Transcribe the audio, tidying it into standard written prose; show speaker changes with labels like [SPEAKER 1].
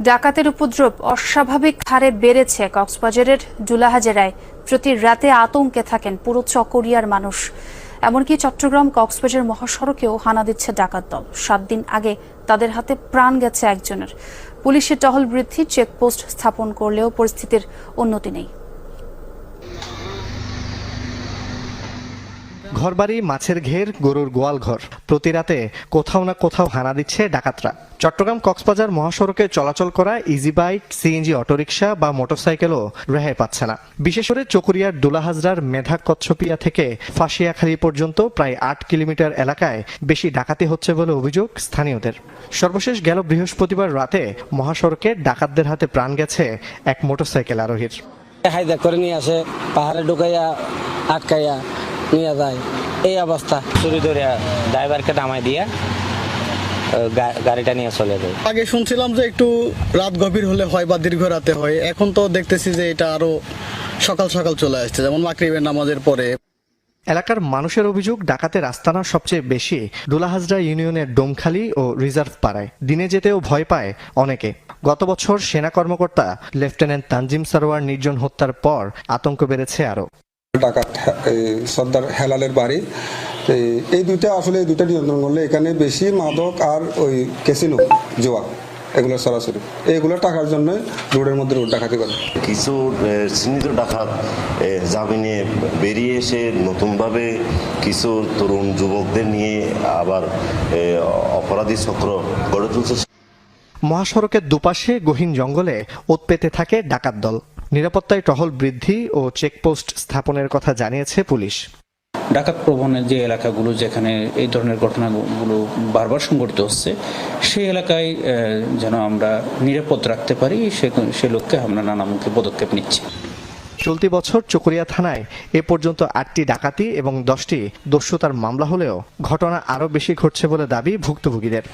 [SPEAKER 1] ডাকাতের উপদ্রব অস্বাভাবিক হারে বেড়েছে কক্সবাজারের জুলাহাজেরায়। প্রতি রাতে আতঙ্কে থাকেন পুরো চকরিয়ার মানুষ। এমনকি চট্টগ্রাম কক্সবাজার মহাসড়কেও হানা দিচ্ছে ডাকাত দল। 7 দিন আগে তাদের হাতে প্রাণ গেছে একজনের। পুলিশের টহল বৃদ্ধি, চেকপোস্ট স্থাপন করলেও পরিস্থিতির উন্নতি নেই।
[SPEAKER 2] ঘরবাড়ি, মাছের ঘের, গরুর গোয়াল ঘর, প্রতি রাতে কোথাও না কোথাও হানা দিচ্ছে ডাকাতরা। চট্টগ্রাম কক্সবাজার মহাসড়কে চলাচল করা ইজি বাইক, সিএনজি অটোরিকশা বা মোটরসাইকেলও রেহাই পাচ্ছে না। বিশেষ করে চকরিয়ার দুলাহাজরার মেধা কচ্ছপিয়া থেকে ফাঁসিয়াখালী পর্যন্ত প্রায় 8 কিলোমিটার এলাকায় বেশি ডাকাতি হচ্ছে বলে অভিযোগ স্থানীয়দের। সর্বশেষ গেল বৃহস্পতিবার রাতে মহাসড়কে ডাকাতদের হাতে প্রাণ গেছে এক মোটরসাইকেল আরোহীর।
[SPEAKER 3] হাইজ্যাক করে নিয়ে আসে, পাহাড়ে ঢুকাইয়া আটকাইয়া নিয়ে যায়, এই অবস্থা। চুরি ধরে ড্রাইভারকে নামাই দিয়ে গাড়িটা নিয়ে চলে যায়।
[SPEAKER 4] আগে শুনছিলাম যে একটু রাত গভীর হলে হয় বা দীর্ঘ রাতে হয়, এখন তো দেখতেছি যে এটা আরো সকাল সকাল চলে আসছে, যেমন মাগরিবের নামাজের পরে।
[SPEAKER 2] এলাকার মানুষের অভিযোগ, ডাকাতের আস্তানা সবচেয়ে বেশি দুলাহাজরা ইউনিয়নের ডোমখালি ও রিজার্ভ পাড়ায়। দিনে যেতেও ভয় পায় অনেকে। গত বছর সেনা কর্মকর্তা লেফটেন্যান্ট তানজিম সারোয়ার নির্জন হত্যার পর আতঙ্ক বেড়েছে আরো।
[SPEAKER 5] ডাকাত সর্দার হেলালের বাড়ি, এই দুইটা নিয়ন্ত্রণ করলে এখানে বেশি মাদক আর ওই ক্যাসিনো, জুয়া, এগুলো সরাসরি এগুলো টাকার জন্য রোডের মধ্যে রোড ডাকাতি করে।
[SPEAKER 6] কিছু চিহ্নিত ডাকাত জামিনে বেরিয়ে এসে নতুনভাবে কিছু তরুণ যুবকদের নিয়ে আবার অপরাধী চক্র গড়ে তুলছে।
[SPEAKER 2] মহাসড়কের দুপাশে গহীন জঙ্গলে ওত পেতে থাকে ডাকাত দল। নিরাপত্তায় টহল বৃদ্ধি ও চেকপোস্ট স্থাপনের কথা জানিয়েছে পুলিশ।
[SPEAKER 7] ডাকাত প্রবণের যে এলাকাগুলো যেখানে এই ধরনের ঘটনাগুলো বারবার সংঘটিত হচ্ছে, সেই এলাকায় যেন আমরা নিরাপদ রাখতে পারি, সে লক্ষ্যে আমরা নানামুখী পদক্ষেপ নিচ্ছি।
[SPEAKER 2] চলতি বছর চকরিয়া থানায় এ পর্যন্ত 8টি ডাকাতি এবং 10টি দস্যুতার মামলা হলেও ঘটনা আরও বেশি ঘটছে বলে দাবি ভুক্তভোগীদের।